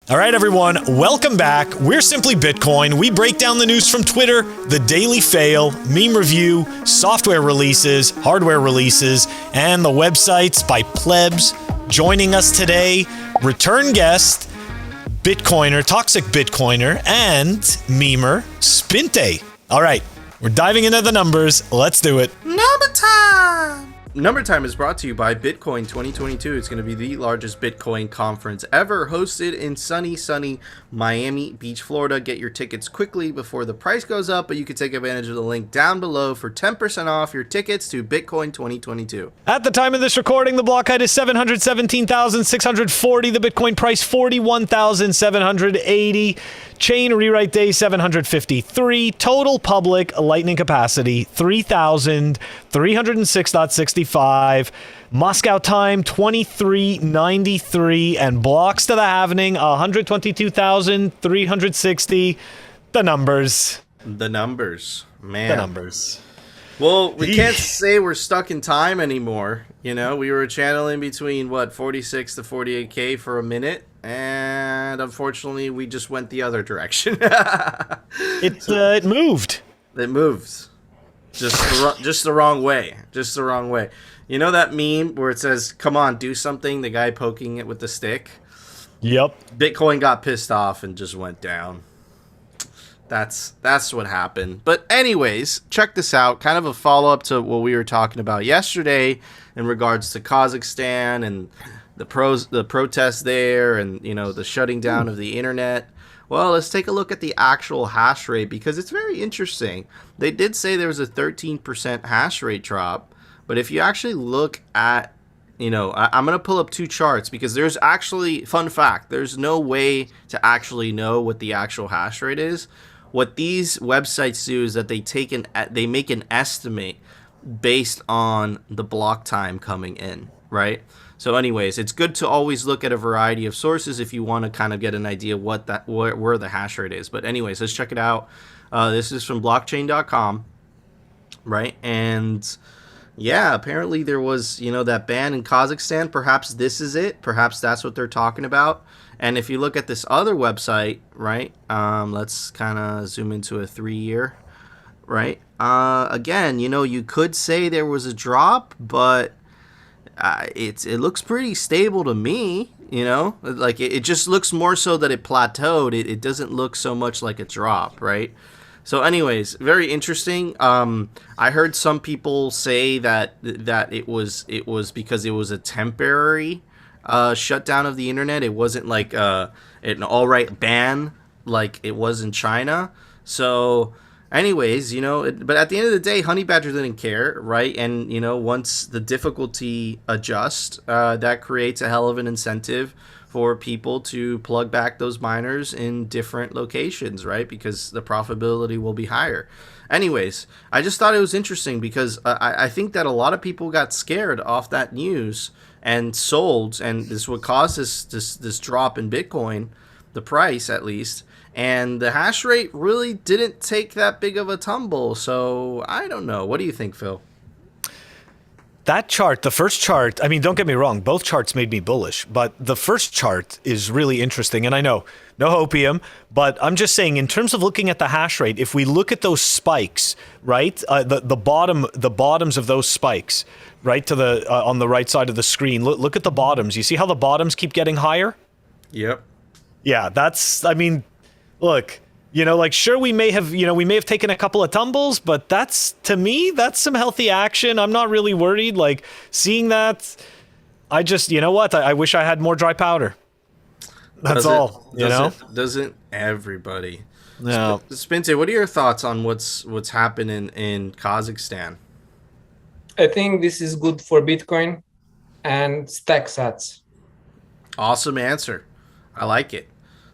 All right, everyone, welcome back. We're Simply Bitcoin. We break down the news from Twitter, the Daily Fail, meme review, software releases, hardware releases, and the websites by plebs. Joining us today, return guest, Bitcoiner, Toxic Bitcoiner, and memer, Spinte. All right, we're diving into the numbers. Let's do it. Number time! Number Time is brought to you by Bitcoin 2022. It's going to be the largest Bitcoin conference ever, hosted in sunny Miami Beach, Florida. Get your tickets quickly before the price goes up, but you can take advantage of the link down below for 10% off your tickets to Bitcoin 2022. At the time of this recording, the block height is 717,640. The Bitcoin price 41,780. Chain rewrite day 753. Total public lightning capacity 3,306.65. Moscow time 2393, and blocks to the halvening 122,360. The numbers, man. The numbers. Well, we can't say we're stuck in time anymore. You know, we were channeling between 46 to 48K for a minute, and unfortunately we just went the other direction. It moved. It moves. Just the wrong way. Just the wrong way. You know that meme where it says, "Come on, do something," the guy poking it with the stick? Yep. Bitcoin got pissed off and just went down. That's what happened. But anyways, check this out. Kind of a follow-up to what we were talking about yesterday in regards to Kazakhstan and the protests there, and the shutting down of the internet. Well, let's take a look at the actual hash rate, because it's very interesting. They did say there was a 13% hash rate drop, but if you actually look at, I'm going to pull up two charts, because there's actually, fun fact, there's no way to actually know what the actual hash rate is. What these websites do is that they make an estimate based on the block time coming in, right? So anyways, it's good to always look at a variety of sources if you want to kind of get an idea where the hash rate is. But anyways, let's check it out. This is from blockchain.com, right? And yeah, apparently there was, that ban in Kazakhstan. Perhaps this is it. Perhaps that's what they're talking about. And if you look at this other website, right, let's kind of zoom into a 3-year, right? Again, you could say there was a drop, but it looks pretty stable to me, like it just looks more so that it plateaued. It doesn't look so much like a drop, right? So anyways, very interesting. I heard some people say that it was because it was a temporary shutdown of the internet. It wasn't like an outright ban like it was in China. So anyways, but at the end of the day, Honey Badger didn't care, right? And, once the difficulty adjusts, that creates a hell of an incentive for people to plug back those miners in different locations, right? Because the profitability will be higher. Anyways, I just thought it was interesting, because I think that a lot of people got scared off that news and sold, and this would cause this drop in Bitcoin, the price at least. And the hash rate really didn't take that big of a tumble. So I don't know. What do you think, Phil? That chart, the first chart, I mean, don't get me wrong, both charts made me bullish, but the first chart is really interesting. And I know, no hopium, but I'm just saying, in terms of looking at the hash rate, if we look at those spikes, right, the bottoms of those spikes, right, to the on the right side of the screen, look at the bottoms. You see how the bottoms keep getting higher? Yep. Yeah, look, sure, we may have taken a couple of tumbles, but to me, that's some healthy action. I'm not really worried. Like, seeing that, I just, I wish I had more dry powder. That's all, Doesn't everybody? No. Spinte, what are your thoughts on what's happening in Kazakhstan? I think this is good for Bitcoin and stack sats. Awesome answer. I like it.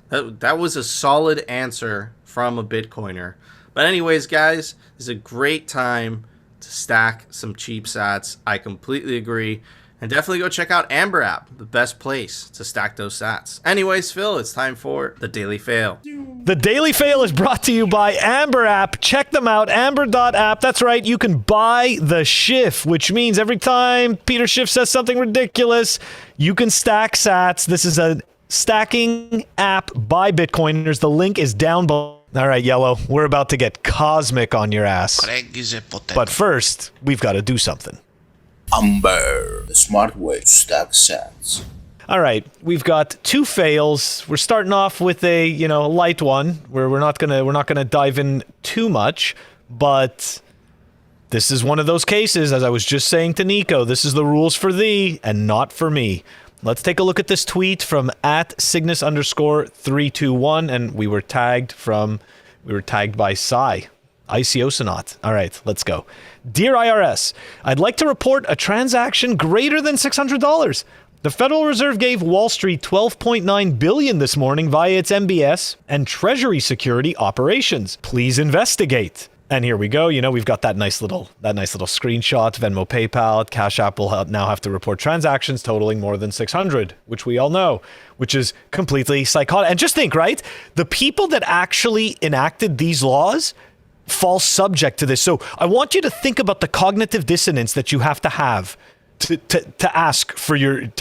That was a solid answer from a Bitcoiner. But anyways, guys, this is a great time to stack some cheap sats. I completely agree. And definitely go check out Amber app, the best place to stack those sats. Anyways, Phil, it's time for the Daily Fail. The Daily Fail is brought to you by Amber app. Check them out, amber.app. That's right, you can buy the Schiff, which means every time Peter Schiff says something ridiculous, you can stack sats. This is a stacking app by Bitcoiners. The link is down below. All right, Yellow, we're about to get cosmic on your ass. But first, we've got to do something. Umber, the smart way to stack sats. All right, we've got 2 fails. We're starting off with a, light one where we're not gonna dive in too much, but this is one of those cases, as I was just saying to Nico, this is the rules for thee and not for me. Let's take a look at this tweet from @Cygnus_321, and we were tagged by Sai. Icyosinaut. All right, let's go. Dear IRS, I'd like to report a transaction greater than $600. The Federal Reserve gave Wall Street $12.9 billion this morning via its MBS and Treasury security operations. Please investigate. And here we go. We've got that nice little screenshot. Venmo, PayPal, Cash App will now have to report transactions totaling more than 600, which we all know, which is completely psychotic. And just think, right? The people that actually enacted these laws fall subject to this. So I want you to think about the cognitive dissonance that you have to to ask for your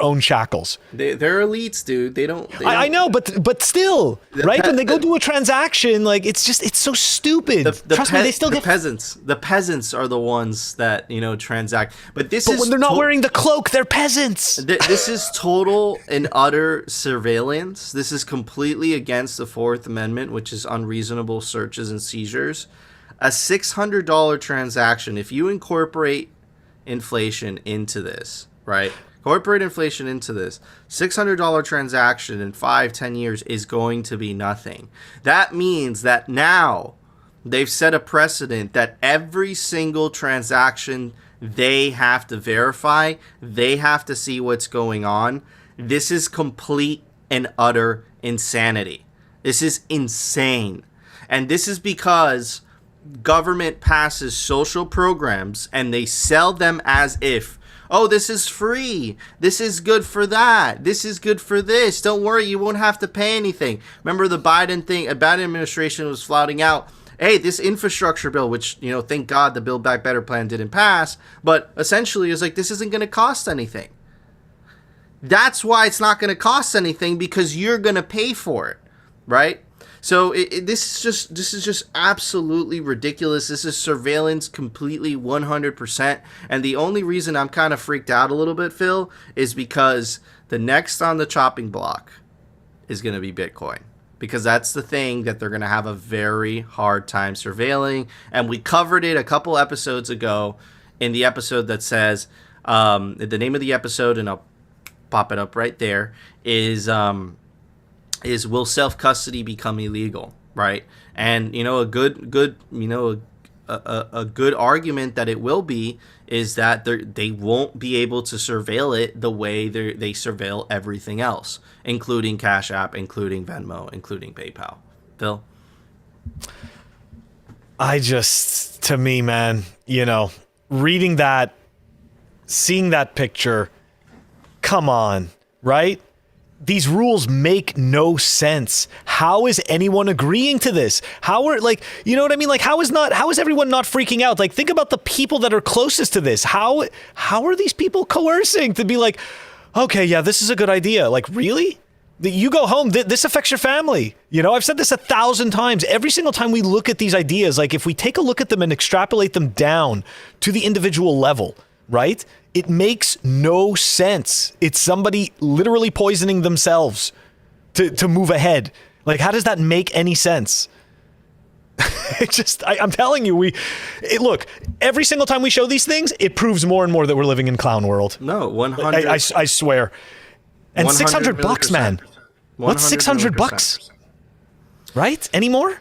own shackles. They're elites, dude. They don't. I know, but still, right? When they go do a transaction, like it's so stupid. Trust me, they still get peasants. The peasants are the ones that transact. But when they're not wearing the cloak, they're peasants. This is total and utter surveillance. This is completely against the Fourth Amendment, which is unreasonable searches and seizures. A $600 transaction, if you incorporate inflation into this, right? Incorporate inflation into this. $600 transaction in 5-10 years is going to be nothing. That means that now they've set a precedent that every single transaction they have to verify, they have to see what's going on. This is complete and utter insanity. This is insane. And this is because government passes social programs and they sell them as if, oh, this is free, this is good for that, this is good for this, don't worry, you won't have to pay anything. Remember the Biden administration was flouting out, hey, this infrastructure bill, which thank God the Build Back Better plan didn't pass, but essentially it's like, this isn't going to cost anything. That's why it's not going to cost anything, because you're going to pay for it, right? So this is just absolutely ridiculous. This is surveillance completely 100%. And the only reason I'm kind of freaked out a little bit, Phil, is because the next on the chopping block is going to be Bitcoin. Because that's the thing that they're going to have a very hard time surveilling. And we covered it a couple episodes ago in the episode that says, the name of the episode, and I'll pop it up right there, is will self-custody become illegal, right? And a good argument that it will be is that they won't be able to surveil it the way they surveil everything else, including Cash App, including Venmo, including PayPal. Phil? To me, man, reading that, seeing that picture, come on, right? These rules make no sense. How is anyone agreeing to this? How are you know what I mean? Like, how is everyone not freaking out? Like, think about the people that are closest to this. How are these people coercing to be like, okay, yeah, this is a good idea. Like, really? You go home, this affects your family. I've said this 1,000 times. Every single time we look at these ideas, like if we take a look at them and extrapolate them down to the individual level, right? It makes no sense. It's somebody literally poisoning themselves to move ahead. Like, how does that make any sense? I'm telling you, look, every single time we show these things, it proves more and more that we're living in clown world. No, 100. I swear. And $600, man. What's $600? Right? Any more?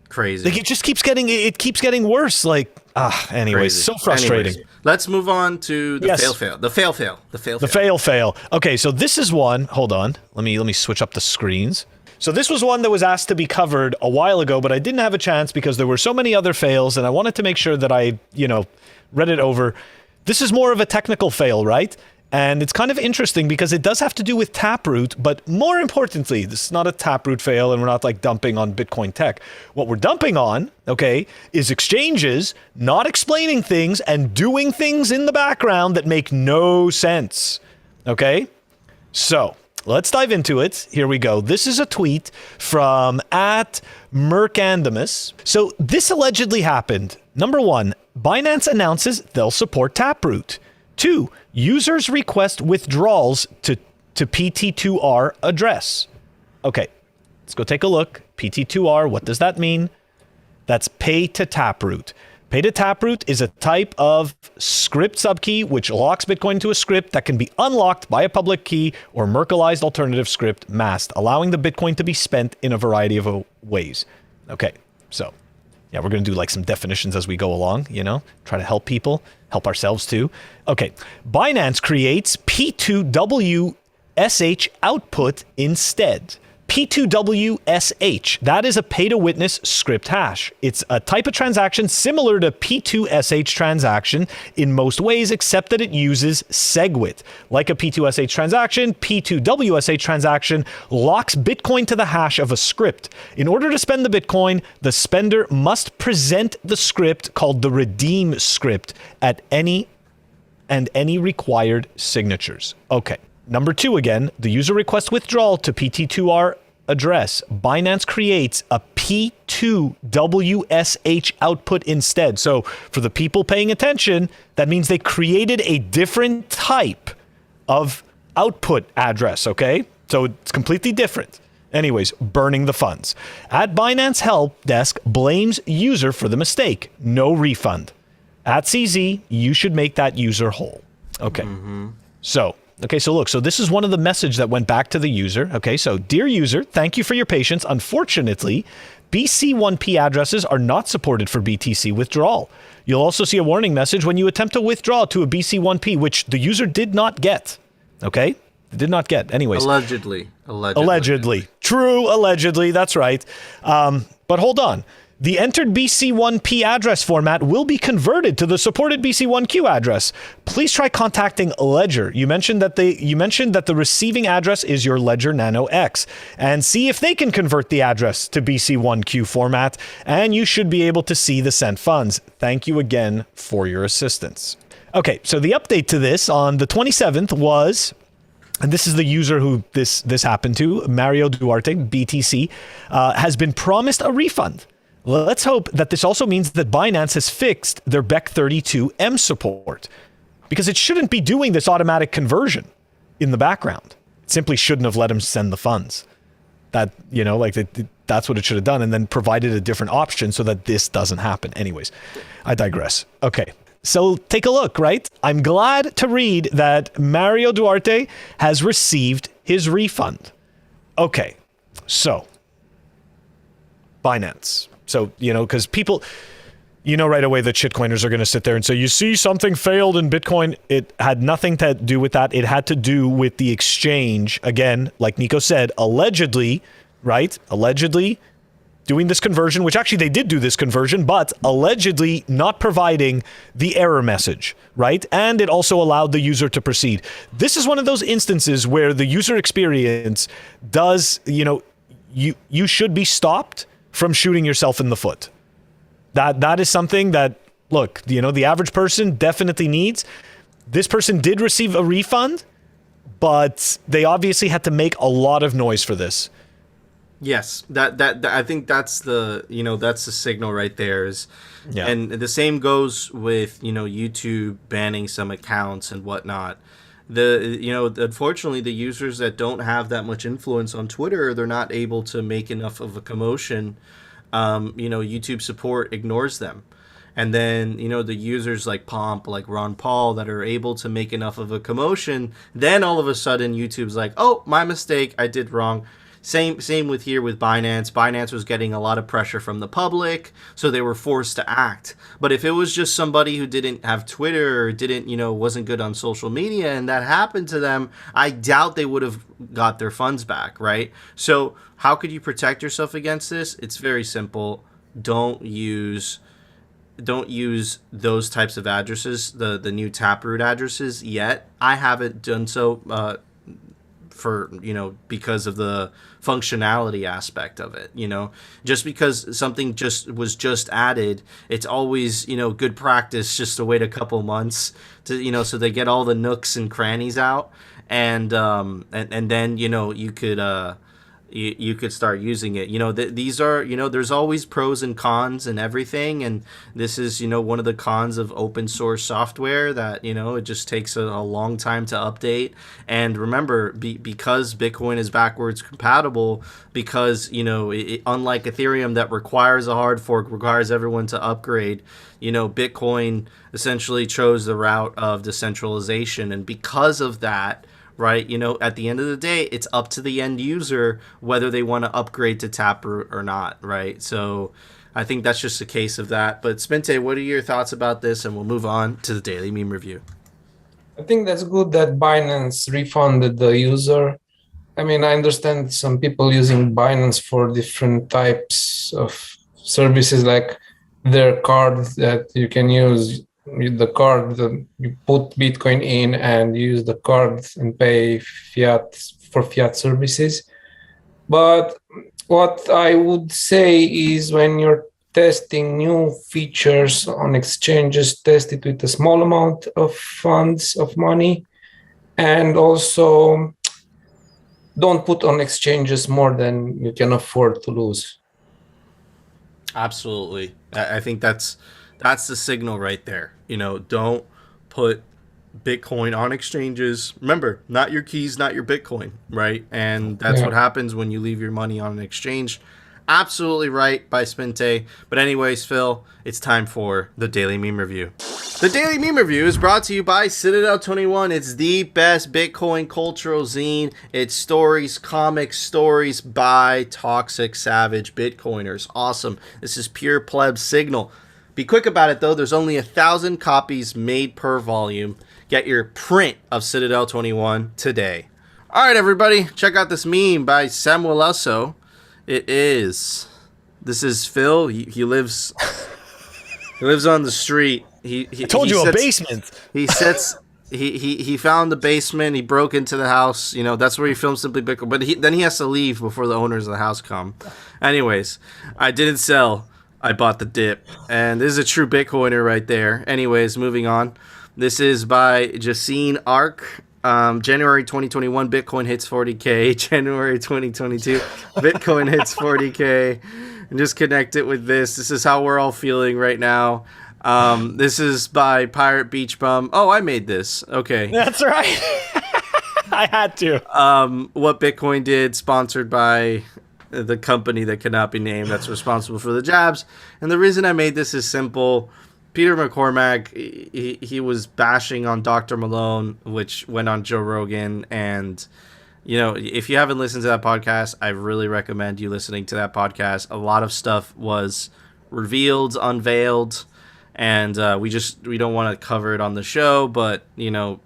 Crazy. Like, it keeps getting worse. Like, anyways, Crazy. So frustrating. Anyways, let's move on to the fail. The fail. Okay, so this is one. Hold on. Let me switch up the screens. So this was one that was asked to be covered a while ago, but I didn't have a chance because there were so many other fails, and I wanted to make sure that I, read it over. This is more of a technical fail, right? And it's kind of interesting because it does have to do with Taproot, but more importantly, this is not a Taproot fail, and we're not like dumping on Bitcoin tech. What we're dumping on, okay, is exchanges not explaining things and doing things in the background that make no sense, okay? So let's dive into it. Here we go. This is a tweet from @Mercandamus. So this allegedly happened. Number 1, Binance announces they'll support Taproot. 2, users request withdrawals to PT2R address. Okay, let's go take a look. PT2R, what does that mean? That's pay to Taproot. Pay to Taproot is a type of script subkey which locks Bitcoin to a script that can be unlocked by a public key or Merkleized alternative script masked, allowing the Bitcoin to be spent in a variety of ways. Okay, so yeah, we're going to do like some definitions as we go along, you know, try to help people, help ourselves too. Okay, Binance creates P2WSH output instead. P2WSH, that is a pay-to-witness script hash. It's a type of transaction similar to P2SH transaction in most ways, except that it uses SegWit. Like a P2SH transaction, P2WSH transaction locks Bitcoin to the hash of a script. In order to spend the Bitcoin, the spender must present the script called the redeem script at any required signatures. Okay. Number 2 again, the user requests withdrawal to PT2R address. Binance creates a P2WSH output instead. So for the people paying attention, that means they created a different type of output address, okay? So it's completely different. Anyways, burning the funds. At Binance help desk blames user for the mistake. No refund. At CZ, you should make that user whole. Okay. So look, so this is one of the message that went back to the user. Okay, so dear user, thank you for your patience. Unfortunately, BC1P addresses are not supported for BTC withdrawal. You'll also see a warning message when you attempt to withdraw to a BC1P, which the user did not get. Okay, did not get. Anyways, Allegedly. True, allegedly. That's right. But hold on. The entered BC1P address format will be converted to the supported BC1Q address. Please try contacting Ledger. You mentioned that the receiving address is your Ledger Nano X, and see if they can convert the address to BC1Q format, and you should be able to see the sent funds. Thank you again for your assistance. Okay, so the update to this on the 27th was, and this is the user who this happened to, Mario Duarte, BTC, has been promised a refund. Let's hope that this also means that Binance has fixed their BEC32M support, because it shouldn't be doing this automatic conversion in the background. It simply shouldn't have let him send the funds. That, you know, like that's what it should have done, and then provided a different option so that this doesn't happen. Anyways, I digress. Okay, so take a look, right? I'm glad to read that Mario Duarte has received his refund. Okay, so Binance. So, you know, because people, you know, right away that shitcoiners are going to sit there and say, you see, something failed in Bitcoin. It had nothing to do with that. It had to do with the exchange. Again, like Nico said, allegedly, right? Allegedly doing this conversion, which actually they did do this conversion, but allegedly not providing the error message, right? And it also allowed the user to proceed. This is one of those instances where the user experience does, you know, you should be stopped from shooting yourself in the foot. That is something that, look, you know, the average person definitely needs. This person did receive a refund, but they obviously had to make a lot of noise for this. Yes, that I think that's the, you know, that's the signal right there. Is, yeah. And the same goes with, you know, YouTube banning some accounts and whatnot. You know, unfortunately, the users that don't have that much influence on Twitter, they're not able to make enough of a commotion. You know, YouTube support ignores them. And then, you know, the users like Pomp, like Ron Paul, that are able to make enough of a commotion, then all of a sudden YouTube's like, oh, my mistake, I did wrong. Same with here with Binance. Binance was getting a lot of pressure from the public, so they were forced to act. But if it was just somebody who didn't have Twitter or didn't, you know, wasn't good on social media and that happened to them, I doubt they would have got their funds back, right? So how could you protect yourself against this? It's very simple. Don't use those types of addresses, the new Taproot addresses yet. I haven't done so for, you know, because of the functionality aspect of it. You know, just because something was added, it's always, you know, good practice just to wait a couple months to, you know, so they get all the nooks and crannies out. and then you could start using it. These are, there's always pros and cons and everything, and this is, one of the cons of open source software, that it just takes a long time to update. And remember, because Bitcoin is backwards compatible, because unlike Ethereum that requires a hard fork, requires everyone to upgrade, Bitcoin essentially chose the route of decentralization, and because of that, right, at the end of the day, it's up to the end user whether they want to upgrade to Taproot or not, right? So I think that's just a case of that. But Spinte, what are your thoughts about this? And we'll move on to the daily meme review. I think that's good that Binance refunded the user. I mean, I understand some people using Binance for different types of services, like their card that you can use. With the card, you put Bitcoin in and use the card and pay fiat for fiat services. But what I would say is, when you're testing new features on exchanges, test it with a small amount of funds, of money, and also don't put on exchanges more than you can afford to lose. Absolutely. I think that's the signal right there. Don't put Bitcoin on exchanges. Remember, not your keys, not your Bitcoin, right? And that's what happens when you leave your money on an exchange. Absolutely right by Spinte. But anyways, Phil, it's time for the Daily Meme Review. The Daily Meme Review is brought to you by Citadel 21. It's the best Bitcoin cultural zine. It's stories, comics, stories by toxic, savage Bitcoiners. Awesome. This is pure pleb signal. Be quick about it, though. There's only 1,000 copies made per volume. Get your print of Citadel 21 today. All right, everybody. Check out this meme by Samuel Esso. This is Phil. He lives on the street. He told you a basement. He found the basement. He broke into the house. That's where he filmed Simply Bitcoin. But then he has to leave before the owners of the house come. Anyways, I didn't sell. I bought the dip. And this is a true Bitcoiner right there. Anyways, moving on. This is by Jacine Arc. January 2021, Bitcoin hits 40K. January 2022, Bitcoin hits 40K. And just connect it with this. This is how we're all feeling right now. This is by Pirate Beach Bum. Oh, I made this. Okay. That's right. I had to. What Bitcoin did, sponsored by the company that cannot be named that's responsible for the jabs. And the reason I made this is simple. Peter McCormack, he was bashing on Dr. Malone, which went on Joe Rogan. And, if you haven't listened to that podcast, I really recommend you listening to that podcast. A lot of stuff was revealed, unveiled, and we don't want to cover it on the show. But,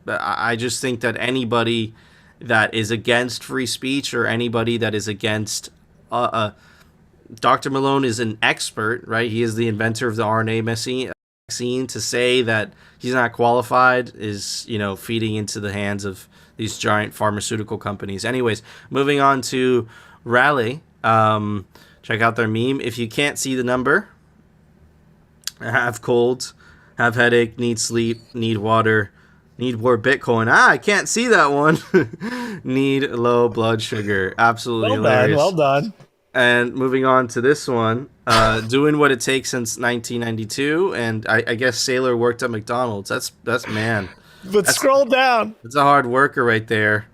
I just think that anybody that is against free speech, or anybody that is against Dr. Malone is an expert, right? He is the inventor of the RNA vaccine. To say that he's not qualified is, feeding into the hands of these giant pharmaceutical companies. Anyways, moving on to Rally. Check out their meme. If you can't see the number, have cold, have headache, need sleep, need water, need more Bitcoin. I can't see that one. Need low blood sugar. Absolutely hilarious. Well done. And moving on to this one, doing what it takes since 1992, and I guess Sailor worked at McDonald's. That's man. But scroll down. It's a hard worker right there.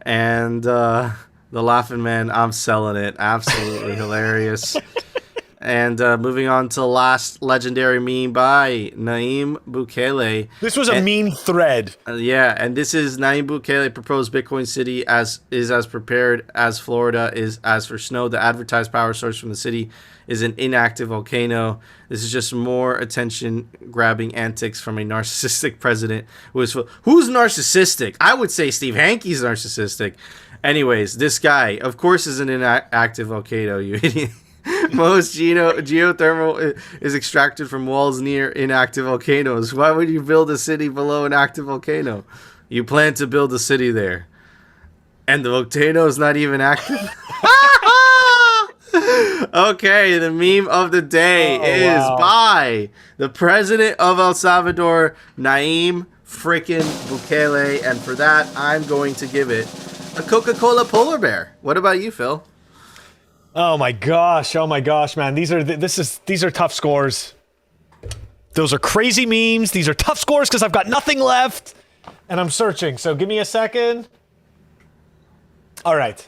And the Laughing Man, I'm selling it. Absolutely hilarious. And moving on to the last legendary meme by Nayib Bukele. This was a meme thread. And this is Nayib Bukele proposed Bitcoin City as prepared as Florida is as for snow. The advertised power source from the city is an inactive volcano. This is just more attention-grabbing antics from a narcissistic president who's narcissistic. I would say Steve Hankey's narcissistic. Anyways, this guy, of course, is an inactive volcano, you idiot. Most geothermal is extracted from walls near inactive volcanoes. Why would you build a city below an active volcano? You plan to build a city there, and the volcano is not even active. Okay, the meme of the day is by the president of El Salvador, Nayib freaking Bukele, and for that, I'm going to give it a Coca-Cola polar bear. What about you, Phil? Oh my gosh, man. These are tough scores. Those are crazy memes. These are tough scores because I've got nothing left, and I'm searching. So give me a second. All right.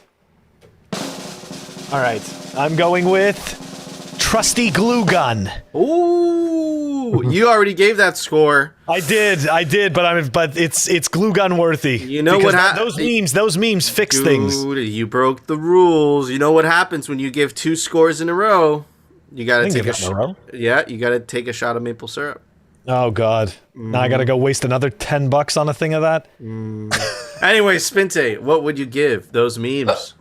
I'm going with trusty glue gun. Ooh, you already gave that score. I did, but it's glue gun worthy. You know what those memes fix things. Dude, you broke the rules. You know what happens when you give 2 scores in a row? You gotta take a shot. Yeah, you gotta take a shot of maple syrup. Oh God! Now I gotta go waste another $10 on a thing of that. Anyway, Spinte, what would you give those memes?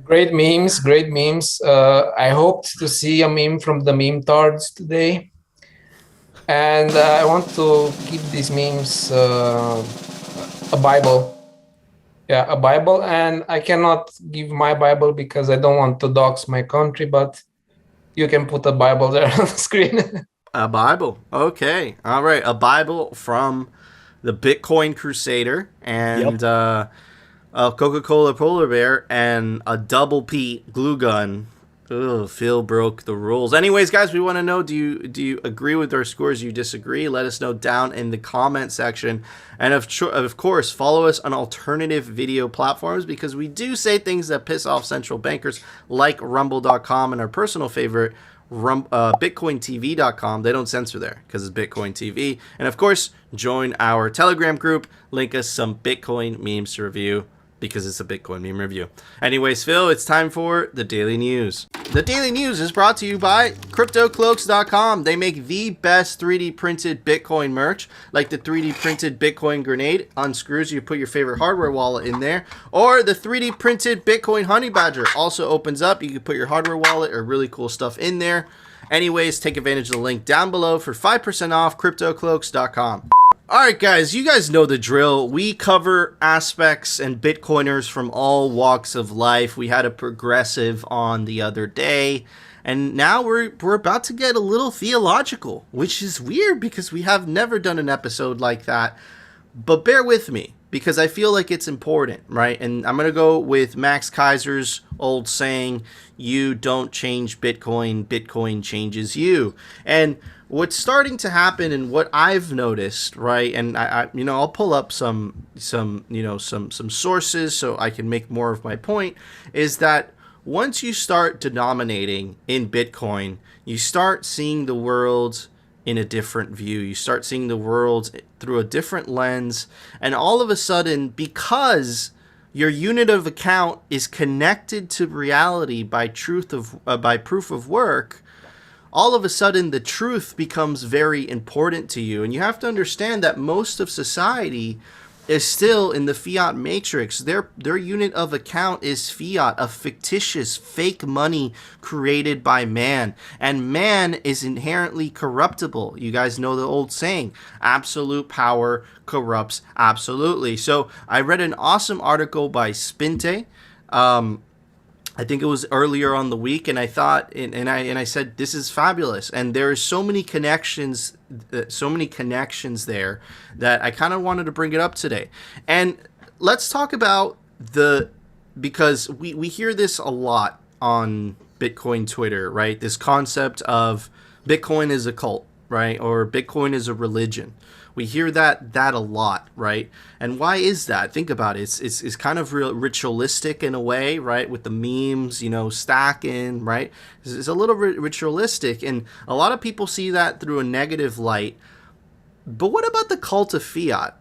Great memes. I hoped to see a meme from the meme tards today. And I want to give these memes a Bible. Yeah, a Bible. And I cannot give my Bible because I don't want to dox my country, but you can put a Bible there on the screen. A Bible. Okay. All right. A Bible from the BitcoinCrusader and a Coca-Cola polar bear and a double P glue gun. Ugh, Phil broke the rules. Anyways, guys, we want to know, do you agree with our scores? Do you disagree? Let us know down in the comment section. And of course, follow us on alternative video platforms because we do say things that piss off central bankers like rumble.com and our personal favorite, bitcointv.com. They don't censor there because it's Bitcoin TV. And of course, join our Telegram group. Link us some Bitcoin memes to review because it's a Bitcoin meme review. Anyways, Phil, it's time for the Daily News. The Daily News is brought to you by CryptoCloaks.com. They make the best 3D printed Bitcoin merch, like the 3D printed Bitcoin grenade. Unscrews, you put your favorite hardware wallet in there. Or the 3D printed Bitcoin honey badger also opens up. You can put your hardware wallet or really cool stuff in there. Anyways, take advantage of the link down below for 5% off CryptoCloaks.com. Alright guys, you guys know the drill. We cover aspects and Bitcoiners from all walks of life. We had a progressive on the other day, and now we're about to get a little theological, which is weird because we have never done an episode like that. But bear with me, because I feel like it's important, right? And I'm going to go with Max Kaiser's old saying, you don't change Bitcoin, Bitcoin changes you. And what's starting to happen and what I've noticed, right? And I'll pull up some sources so I can make more of my point, is that once you start denominating in Bitcoin, you start seeing the world in a different view. You start seeing the world through a different lens, and all of a sudden, because your unit of account is connected to reality by proof of work, all of a sudden the truth becomes very important to you. And you have to understand that most of society is still in the fiat matrix. Their unit of account is fiat, a fictitious fake money created by man. And man is inherently corruptible. You guys know the old saying, absolute power corrupts absolutely. So I read an awesome article by Spinte. I think it was earlier on the week, and I thought, and I said, this is fabulous. And there are so many connections there that I kind of wanted to bring it up today. And let's talk about because we hear this a lot on Bitcoin Twitter, right? This concept of Bitcoin is a cult, right? Or Bitcoin is a religion. We hear that a lot, right? And why is that? Think about it. It's kind of ritualistic in a way, right? With the memes, stacking, right? It's a little ritualistic, and a lot of people see that through a negative light. But what about the cult of fiat,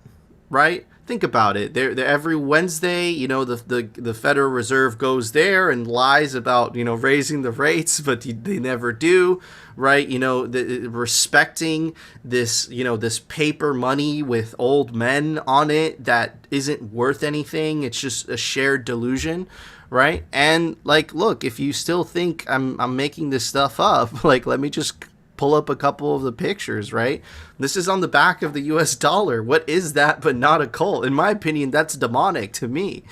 right? Think about it. They're every Wednesday, the Federal Reserve goes there and lies about, raising the rates, but they never do, right? Respecting this, this paper money with old men on it that isn't worth anything. It's just a shared delusion, right? And look, if you still think I'm making this stuff up, let me just pull up a couple of the pictures, right? This is on the back of the US dollar. What is that but not a cult? In my opinion, that's demonic to me.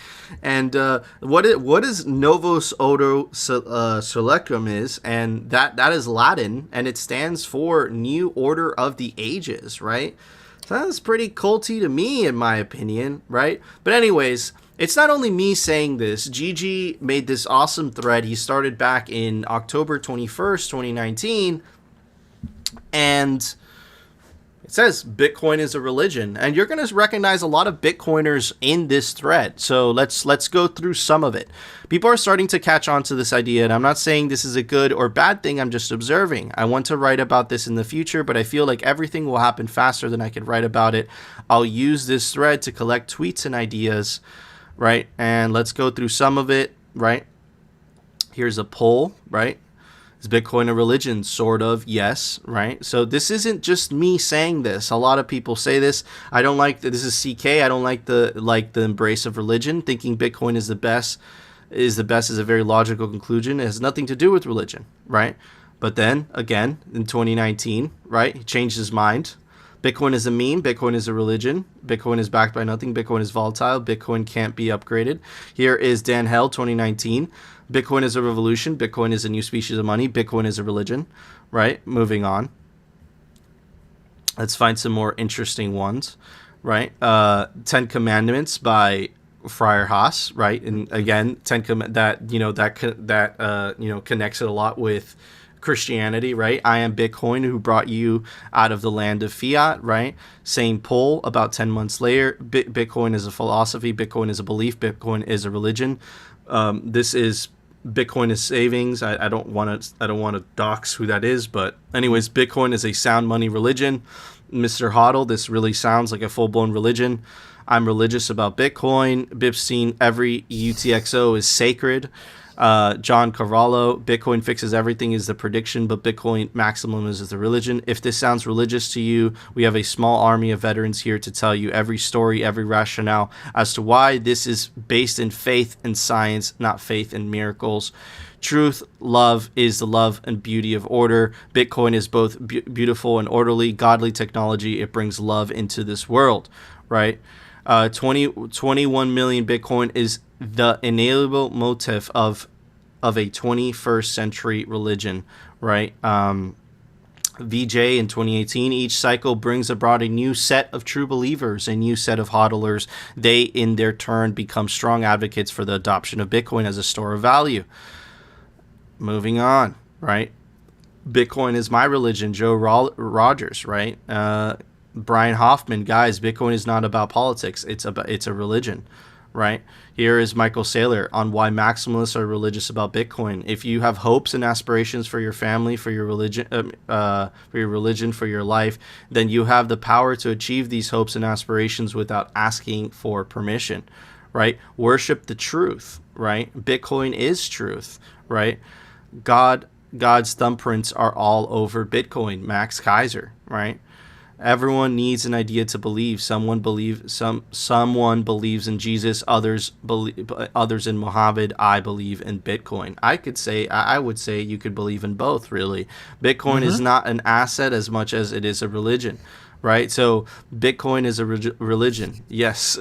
And what is Novus Ordo Seclorum is, and that is Latin, and it stands for New Order of the Ages, right? Sounds pretty culty to me, in my opinion, right? But anyways, it's not only me saying this. Gigi made this awesome thread. He started back in October 21st, 2019. And it says Bitcoin is a religion. And you're going to recognize a lot of Bitcoiners in this thread. So let's go through some of it. People are starting to catch on to this idea. And I'm not saying this is a good or bad thing. I'm just observing. I want to write about this in the future, but I feel like everything will happen faster than I could write about it. I'll use this thread to collect tweets and ideas, right? And let's go through some of it, right? Here's a poll, right? Is Bitcoin a religion? Sort of, yes, right? So this isn't just me saying this. A lot of people say this. I don't like that. This is CK. I don't like the embrace of religion. Thinking Bitcoin is the best is a very logical conclusion. It has nothing to do with religion, right? But then again, in 2019, right, he changed his mind. Bitcoin is a meme. Bitcoin is a religion. Bitcoin is backed by nothing. Bitcoin is volatile. Bitcoin can't be upgraded. Here is Dan Hell, 2019. Bitcoin is a revolution. Bitcoin is a new species of money. Bitcoin is a religion, right? Moving on. Let's find some more interesting ones, right? 10 Commandments by Friar Haas, right? And again, connects it a lot with Christianity, right? I am Bitcoin, who brought you out of the land of fiat, right? Same poll about 10 months later. Bitcoin is a philosophy. Bitcoin is a belief. Bitcoin is a religion. This is Bitcoin is savings. I don't want to dox who that is, but anyways, Bitcoin is a sound money religion. Mr. Hodl, this really sounds like a full-blown religion. I'm religious about Bitcoin. Bipstein, every UTXO is sacred. John Carvalho, Bitcoin fixes everything is the prediction, but Bitcoin maximum is the religion. If this sounds religious to you, we have a small army of veterans here to tell you every story, every rationale as to why this is based in faith and science, not faith and miracles. Truth, love is the love and beauty of order. Bitcoin is both beautiful and orderly, godly technology. It brings love into this world, right? 21 million Bitcoin is the inalienable motif of a 21st century religion, right? VJ in 2018, each cycle brings abroad a new set of true believers, a new set of hodlers. They, in their turn, become strong advocates for the adoption of Bitcoin as a store of value. Moving on, right? Bitcoin is my religion, Joe Rogers, right? Brian Hoffman, guys, Bitcoin is not about politics. It's a religion, right? Here is Michael Saylor on why maximalists are religious about Bitcoin. If you have hopes and aspirations for your family, for your religion, for your life, then you have the power to achieve these hopes and aspirations without asking for permission, right? Worship the truth, right? Bitcoin is truth, right? God's thumbprints are all over Bitcoin. Max Kaiser, right? Everyone needs an idea to believe. Someone believes in Jesus. Others in Muhammad. I believe in Bitcoin. I would say you could believe in both. Really, Bitcoin is not an asset as much as it is a religion, right? So Bitcoin is a religion. Yes,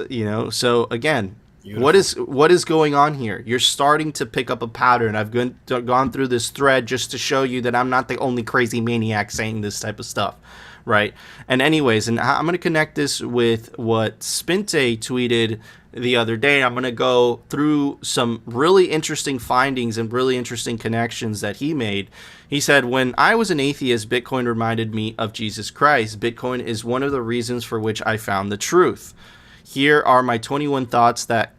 So again, beautiful. What is going on here? You're starting to pick up a pattern. I've gone through this thread just to show you that I'm not the only crazy maniac saying this type of stuff. Right. And anyways, and I'm going to connect this with what Spinte tweeted the other day. I'm going to go through some really interesting findings and really interesting connections that he made. He said, when I was an atheist, Bitcoin reminded me of Jesus Christ. Bitcoin is one of the reasons for which I found the truth. Here are my 21 thoughts that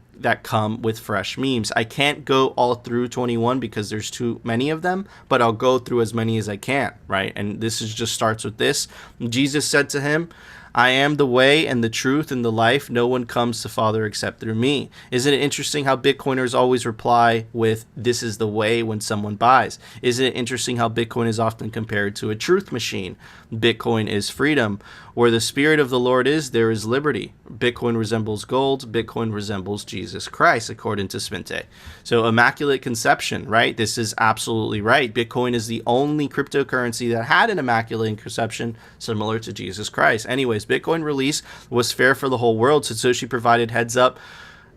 come with fresh memes. I can't go all through 21 because there's too many of them, but I'll go through as many as I can, right? And this just starts with this. Jesus said to him, I am the way and the truth and the life. No one comes to Father except through me. Isn't it interesting how Bitcoiners always reply with, this is the way when someone buys? Isn't it interesting how Bitcoin is often compared to a truth machine? Bitcoin is freedom. Where the Spirit of the Lord is, there is liberty. Bitcoin resembles gold. Bitcoin resembles Jesus Christ, according to Spinte. So immaculate conception, right? This is absolutely right. Bitcoin is the only cryptocurrency that had an immaculate conception similar to Jesus Christ. Anyways, Bitcoin release was fair for the whole world. Satoshi provided heads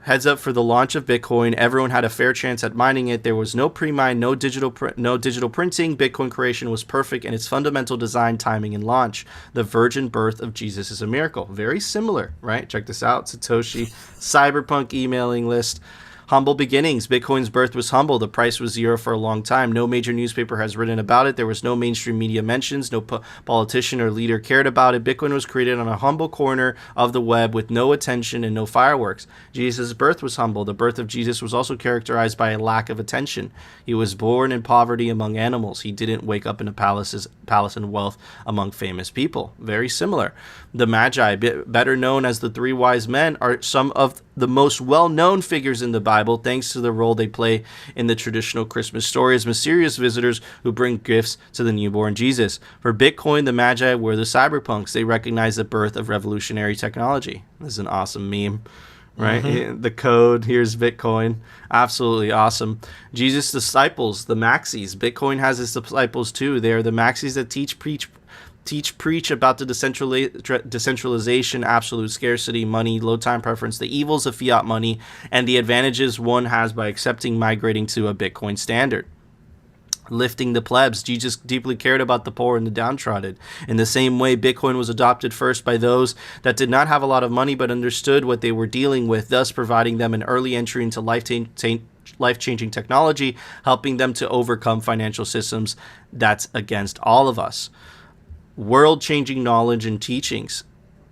Heads up for the launch of Bitcoin. Everyone had a fair chance at mining it. There was no pre-mine, no digital printing. Bitcoin creation was perfect in its fundamental design, timing, and launch. The virgin birth of Jesus is a miracle. Very similar, right? Check this out. Satoshi, cyberpunk emailing list. Humble beginnings. Bitcoin's birth was humble. The price was zero for a long time. No major newspaper has written about it. There was no mainstream media mentions. No politician or leader cared about it. Bitcoin was created on a humble corner of the web with no attention and no fireworks. Jesus' birth was humble. The birth of Jesus was also characterized by a lack of attention. He was born in poverty among animals. He didn't wake up in a palace and wealth among famous people. Very similar. The Magi, better known as the three wise men, are some of the most well-known figures in the Bible, thanks to the role they play in the traditional Christmas story as mysterious visitors who bring gifts to the newborn Jesus. For Bitcoin, the Magi were the cyberpunks. They recognize the birth of revolutionary technology. This is an awesome meme, right? Mm-hmm. The code, here's Bitcoin. Absolutely awesome. Jesus' disciples, the Maxis. Bitcoin has its disciples too. They are the Maxis that preach about the decentralization, absolute scarcity, money, low time preference, the evils of fiat money, and the advantages one has by migrating to a Bitcoin standard. Lifting the plebs. Jesus deeply cared about the poor and the downtrodden. In the same way, Bitcoin was adopted first by those that did not have a lot of money but understood what they were dealing with, thus providing them an early entry into life-changing technology, helping them to overcome financial systems that's against all of us. World-changing knowledge and teachings.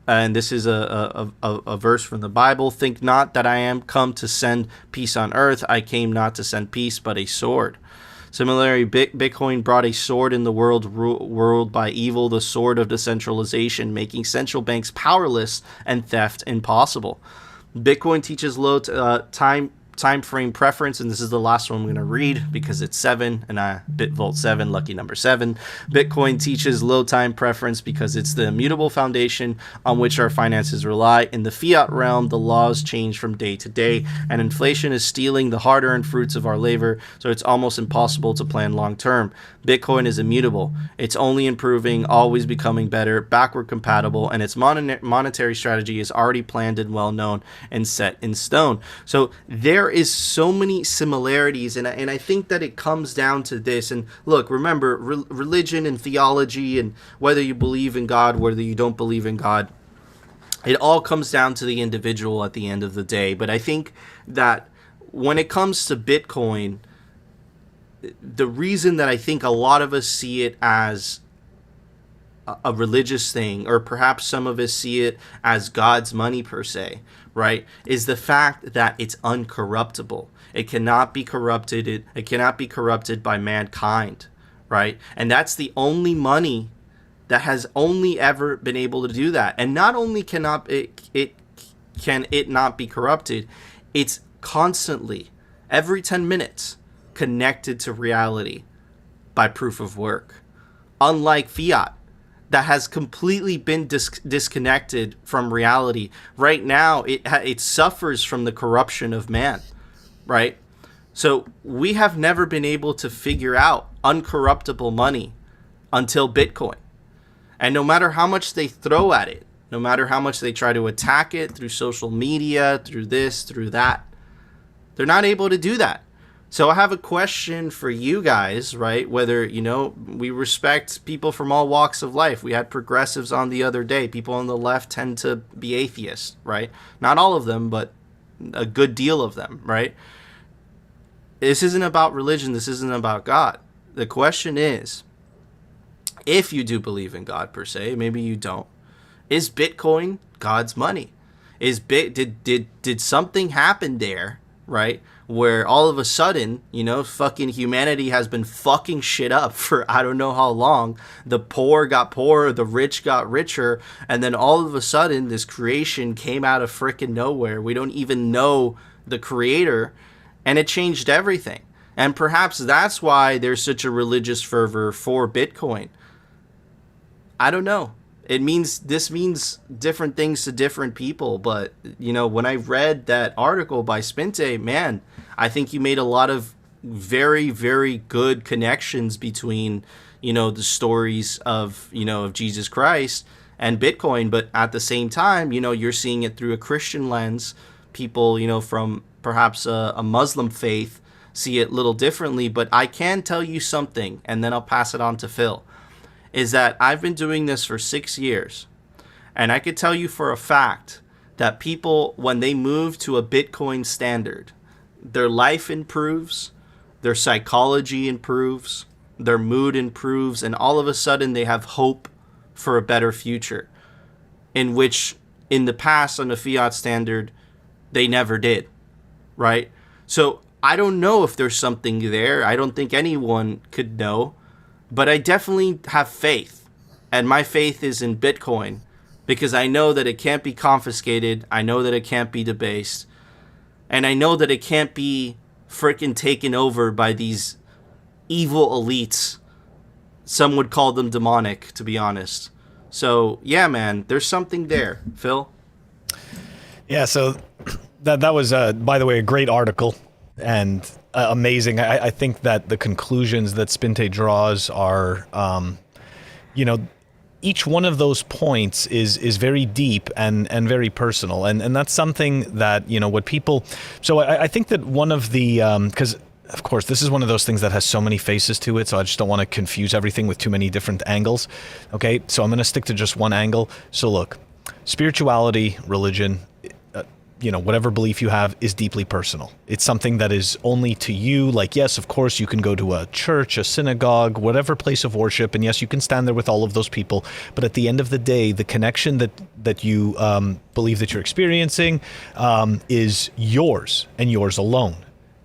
And this is a verse from the Bible. Think not that I am come to send peace on earth. I came not to send peace, but a sword. Similarly, Bitcoin brought a sword in the world ruled by evil, the sword of decentralization, making central banks powerless and theft impossible. Bitcoin teaches low time frame preference, and this is the last one I'm going to read because it's 7 and Bitvolt 7, lucky number 7. Bitcoin teaches low time preference because it's the immutable foundation on which our finances rely. In the fiat realm, the laws change from day to day, and inflation is stealing the hard-earned fruits of our labor, so it's almost impossible to plan long term. Bitcoin is immutable. It's only improving, always becoming better, backward compatible, and its monetary strategy is already planned and well known and set in stone. So there is so many similarities, and I think that it comes down to this. And look, remember, religion and theology, and whether you believe in God, whether you don't believe in God, it all comes down to the individual at the end of the day. But I think that when it comes to Bitcoin, the reason that I think a lot of us see it as a religious thing, or perhaps some of us see it as God's money per se, right, is the fact that it's uncorruptible. It cannot be corrupted. It cannot be corrupted by mankind, right? And that's the only money that has only ever been able to do that. And not only can it not be corrupted, it's constantly, every 10 minutes, connected to reality by proof of work. Unlike fiat, that has completely been disconnected from reality. Right now, it suffers from the corruption of man, right? So we have never been able to figure out uncorruptible money until Bitcoin. And no matter how much they throw at it, no matter how much they try to attack it through social media, through this, through that, they're not able to do that. So I have a question for you guys, right? Whether, we respect people from all walks of life. We had progressives on the other day. People on the left tend to be atheists, right? Not all of them, but a good deal of them, right? This isn't about religion. This isn't about God. The question is, if you do believe in God per se, maybe you don't, is Bitcoin God's money? Did something happen there, right, where all of a sudden, fucking humanity has been fucking shit up for I don't know how long. The poor got poorer, the rich got richer, and then all of a sudden this creation came out of frickin' nowhere. We don't even know the creator, and it changed everything. And perhaps that's why there's such a religious fervor for Bitcoin. I don't know. This means different things to different people, but when I read that article by Spinte, man, I think you made a lot of very, very good connections between, the stories of Jesus Christ and Bitcoin, but at the same time, you're seeing it through a Christian lens, people, from perhaps a Muslim faith see it a little differently. But I can tell you something, and then I'll pass it on to Phil, is that I've been doing this for 6 years. And I could tell you for a fact that people, when they move to a Bitcoin standard, their life improves, their psychology improves, their mood improves, and all of a sudden they have hope for a better future, in which in the past on the fiat standard, they never did, right? So I don't know if there's something there. I don't think anyone could know, but I definitely have faith, and my faith is in Bitcoin, because I know that it can't be confiscated. I know that it can't be debased. And I know that it can't be freaking taken over by these evil elites. Some would call them demonic, to be honest. So, yeah, man, there's something there. Phil? Yeah, so that was, by the way, a great article and amazing. I think that the conclusions that Spinte draws are, each one of those points is very deep and very personal. And that's something that, what people... So I think that one of the... because, of course, this is one of those things that has so many faces to it, so I just don't want to confuse everything with too many different angles. Okay, so I'm going to stick to just one angle. So look, spirituality, religion... whatever belief you have is deeply personal. It's something that is only to you. Like, yes, of course, you can go to a church, a synagogue, whatever place of worship, and yes, you can stand there with all of those people. But at the end of the day, the connection that you believe that you're experiencing is yours and yours alone.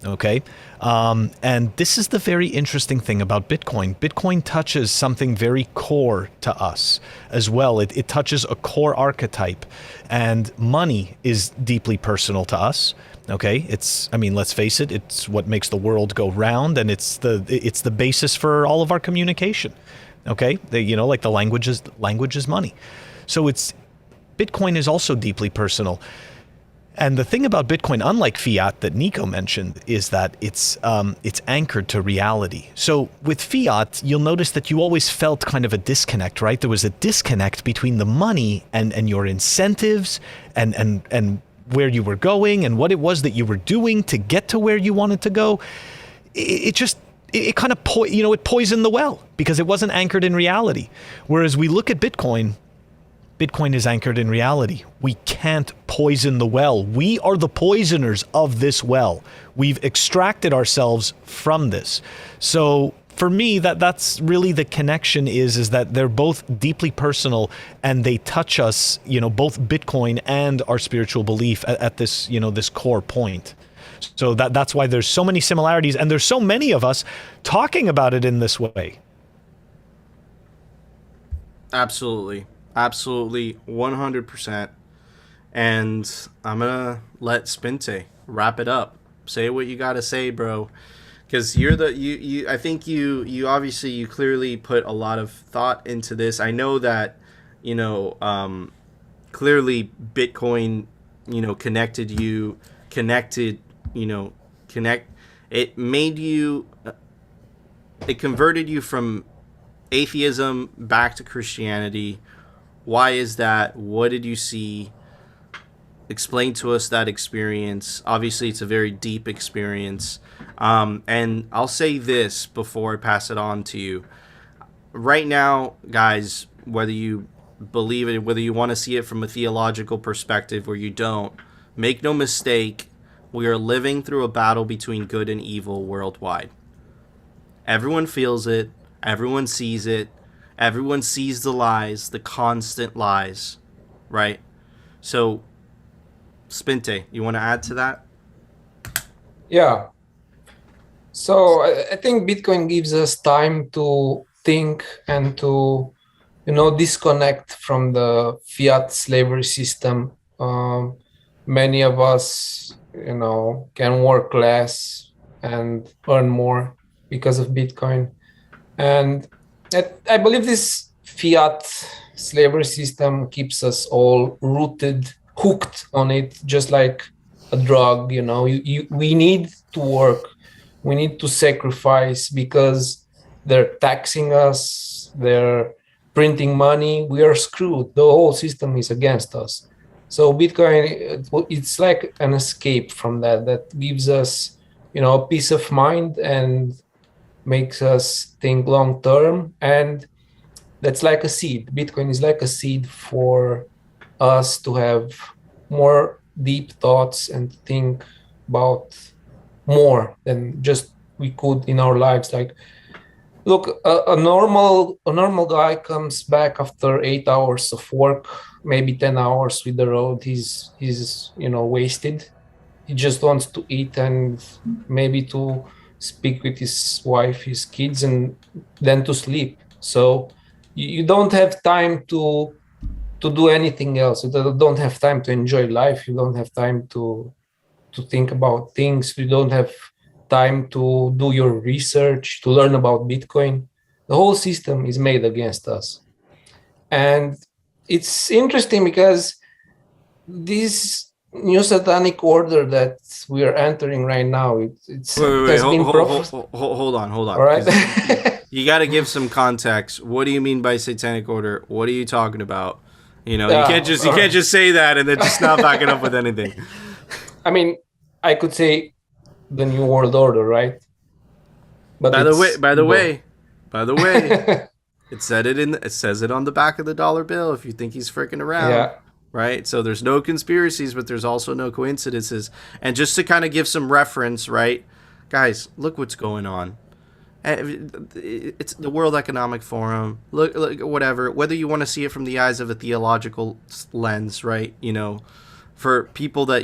Okay? And this is the very interesting thing about Bitcoin. Bitcoin touches something very core to us as well. It touches a core archetype, and money is deeply personal to us. Okay, let's face it, it's what makes the world go round, and it's the basis for all of our communication. Okay, like the language is money. So Bitcoin is also deeply personal. And the thing about Bitcoin, unlike fiat that Nico mentioned, is that it's anchored to reality. So with fiat, you'll notice that you always felt kind of a disconnect, right? There was a disconnect between the money and your incentives and where you were going and what it was that you were doing to get to where you wanted to go. It kind of it poisoned the well because it wasn't anchored in reality. Whereas we look at Bitcoin is anchored in reality. We can't poison the well. We are the poisoners of this well. We've extracted ourselves from this. So for me, that's really the connection is that they're both deeply personal, and they touch us, both Bitcoin and our spiritual belief at this, this core point. So that's why there's so many similarities, and there's so many of us talking about it in this way. Absolutely. Absolutely, 100%. And I'm gonna let Spinte wrap it up. Say what you gotta say, bro. Because I think you obviously you clearly put a lot of thought into this. I know that clearly Bitcoin it converted you from atheism back to Christianity. Why is that? What did you see? Explain to us that experience. Obviously, it's a very deep experience. And I'll say this before I pass it on to you. Right now, guys, whether you believe it, whether you want to see it from a theological perspective or you don't, make no mistake, we are living through a battle between good and evil worldwide. Everyone feels it. Everyone sees it. Everyone sees the lies, the constant lies, right? So, Spinte, you want to add to that? Yeah. So I think Bitcoin gives us time to think and to, disconnect from the fiat slavery system. Many of us, can work less and earn more because of Bitcoin. And I believe this fiat slavery system keeps us all hooked on it, just like a drug. We need to work, we need to sacrifice because they're taxing us, they're printing money, we are screwed. The whole system is against us. So Bitcoin, it's like an escape from that gives us, a peace of mind and makes us think long term. And that's like a seed. Bitcoin is like a seed for us to have more deep thoughts and think about more than just we could in our lives. Like, look, a normal guy comes back after 8 hours of work, maybe 10 hours with the road. He's wasted. He just wants to eat and maybe to speak with his wife, his kids, and then to sleep. So you don't have time to do anything else. You don't have time to enjoy life. You don't have time to think about things. You don't have time to do your research, to learn about Bitcoin. The whole system is made against us. And it's interesting because this new satanic order that we are entering right now, it has been hold on. all right. You got to give some context. What do you mean by satanic order? What are you talking about? You can't just say that and then just not back it up with anything. I mean, I could say the new world order, right? But by the way, it says it on the back of the dollar bill if you think he's freaking around. Yeah. Right? So there's no conspiracies, but there's also no coincidences. And just to kind of give some reference, right? Guys, look what's going on. It's the World Economic Forum. Look, whatever. Whether you want to see it from the eyes of a theological lens, right? For people that,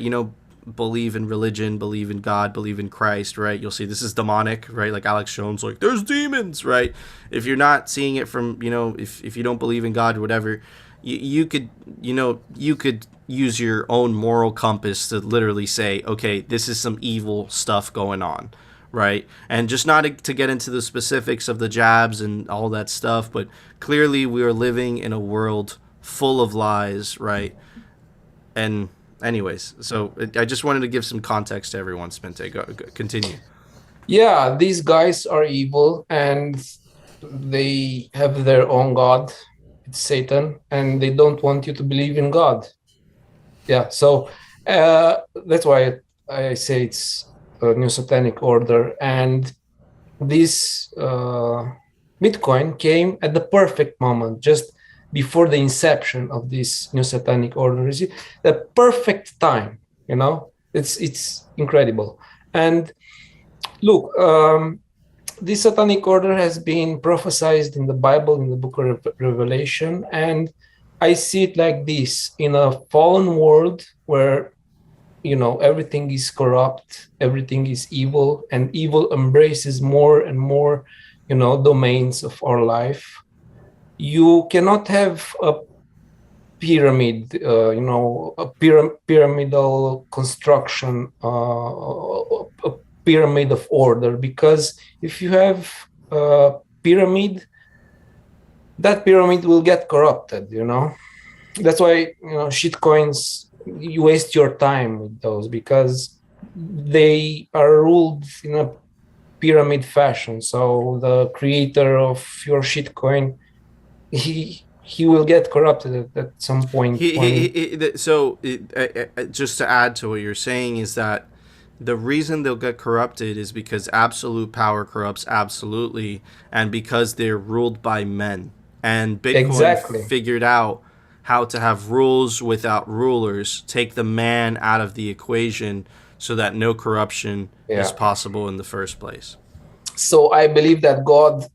believe in religion, believe in God, believe in Christ, right? You'll see this is demonic, right? Like Alex Jones, like, there's demons, right? If you're not seeing it from, if you don't believe in God or whatever, you could use your own moral compass to literally say, okay, this is some evil stuff going on, right? And just not to get into the specifics of the jabs and all that stuff, but clearly we are living in a world full of lies, right? And anyways, so I just wanted to give some context to everyone. Spente, go, continue. Yeah, these guys are evil and they have their own god. It's Satan, and they don't want you to believe in God. Yeah, so that's why I say it's a new satanic order. And this Bitcoin came at the perfect moment, just before the inception of this new satanic order. Is the perfect time, It's incredible. And look, this satanic order has been prophesied in the Bible, in the book of Revelation, and I see it like this: in a fallen world where everything is corrupt, everything is evil, and evil embraces more and more domains of our life. You cannot have a pyramid, a pyramidal construction, a pyramid of order, because if you have a pyramid, that pyramid will get corrupted. That's why shitcoins, you waste your time with those because they are ruled in a pyramid fashion. So the creator of your shitcoin, he will get corrupted at some point. Just to add to what you're saying is that the reason they'll get corrupted is because absolute power corrupts absolutely, and because they're ruled by men. And Bitcoin figured out how to have rules without rulers, take the man out of the equation so that no corruption is possible in the first place. So I believe that God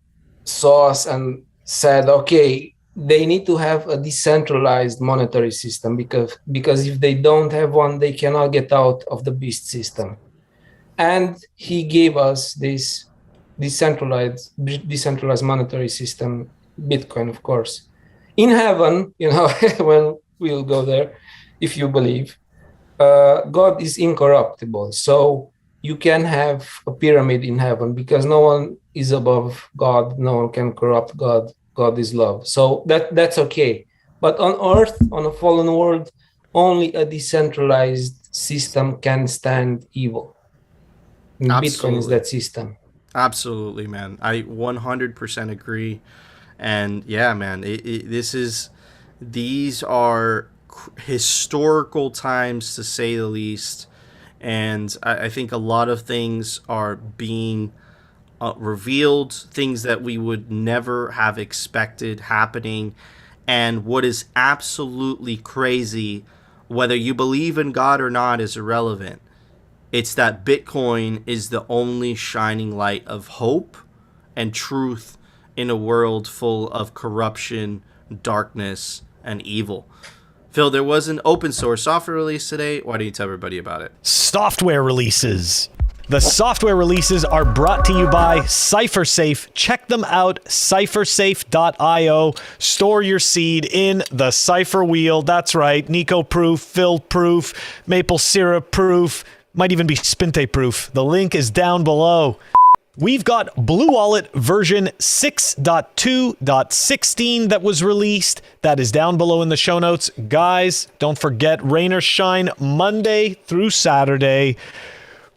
saw us and said, okay, they need to have a decentralized monetary system because if they don't have one, they cannot get out of the beast system. And he gave us this decentralized monetary system, Bitcoin, of course. In heaven, when we'll go there, if you believe, God is incorruptible. So you can have a pyramid in heaven because no one is above God. No one can corrupt God. God is love. So that's okay. But on earth, on a fallen world, only a decentralized system can stand evil. And Bitcoin is that system. Absolutely, man. I 100% agree. And yeah, man, these are historical times, to say the least. And I think a lot of things are being revealed, things that we would never have expected happening. And what is absolutely crazy, whether you believe in God or not, is irrelevant. It's that Bitcoin is the only shining light of hope and truth in a world full of corruption, darkness, and evil. Phil, there was an open source software release today. Why don't you tell everybody about it? Software releases. The software releases are brought to you by CipherSafe. Check them out, cyphersafe.io. Store your seed in the cipher wheel. That's right, Nico proof, Phil proof, maple syrup proof, might even be Spinte proof. The link is down below. We've got Blue Wallet version 6.2.16 that was released. That is down below in the show notes. Guys, don't forget, rain or shine, Monday through Saturday.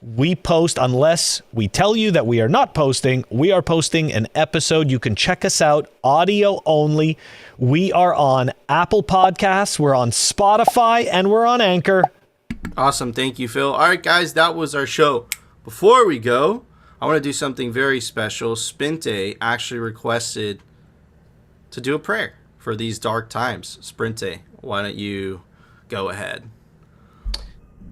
We post, unless we tell you that we are not posting, we are posting an episode. You can check us out, audio only. We are on Apple Podcasts, we're on Spotify, and we're on Anchor. Awesome. Thank you, Phil. All right, guys, that was our show. Before we go, I want to do something very special. Spinte actually requested to do a prayer for these dark times. Sprinte, why don't you go ahead?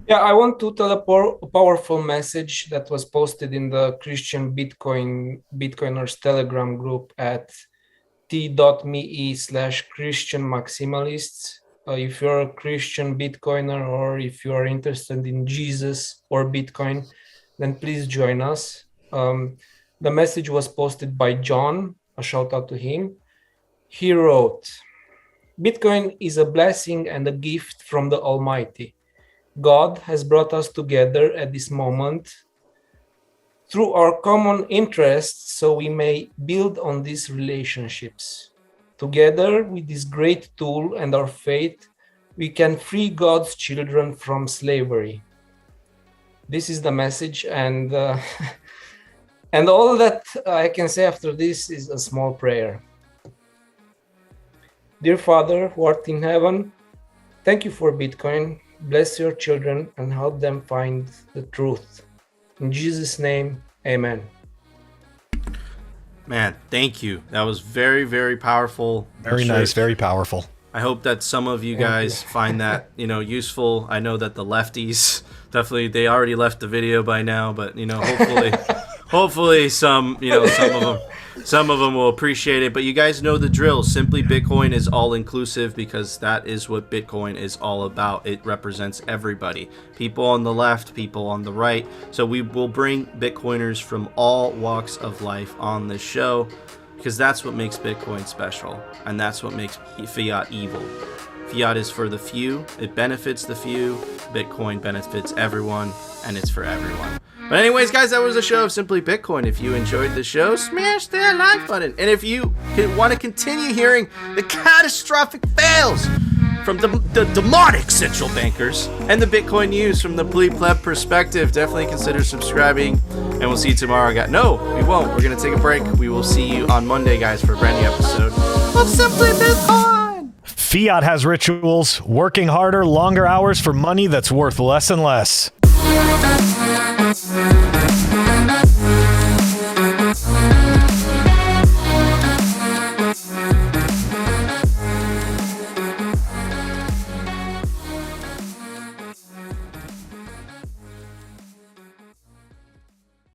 Yeah, I want to tell a powerful message that was posted in the Christian Bitcoiners Telegram group at t.me/Christian Maximalists. If you're a Christian Bitcoiner or if you are interested in Jesus or Bitcoin, then please join us. The message was posted by John, a shout out to him. He wrote, "Bitcoin is a blessing and a gift from the Almighty. God has brought us together at this moment through our common interests so we may build on these relationships. Together with this great tool and our faith, we can free God's children from slavery." This is the message, and and all that I can say after this is a small prayer. Dear Father, who art in heaven, thank you for Bitcoin. Bless your children and help them find the truth. In Jesus' name, amen. Man, thank you. That was very, very powerful. Very nice, very powerful. I hope that some of you guys find that, useful. I know that the lefties definitely, they already left the video by now, but hopefully some of them will appreciate it. But you guys know the drill. Simply Bitcoin is all inclusive because that is what Bitcoin is all about. It represents everybody. People on the left, people on the right. So we will bring Bitcoiners from all walks of life on this show because that's what makes Bitcoin special. And that's what makes fiat evil. Fiat is for the few. It benefits the few. Bitcoin benefits everyone, and it's for everyone. But anyways, guys, that was the show of Simply Bitcoin. If you enjoyed the show, smash that like button. And if you want to continue hearing the catastrophic fails from the demonic central bankers and the Bitcoin news from the pleb perspective, definitely consider subscribing. And we'll see you tomorrow. No, we won't. We're going to take a break. We will see you on Monday, guys, for a brand new episode of Simply Bitcoin. Fiat has rituals, working harder, longer hours for money that's worth less and less.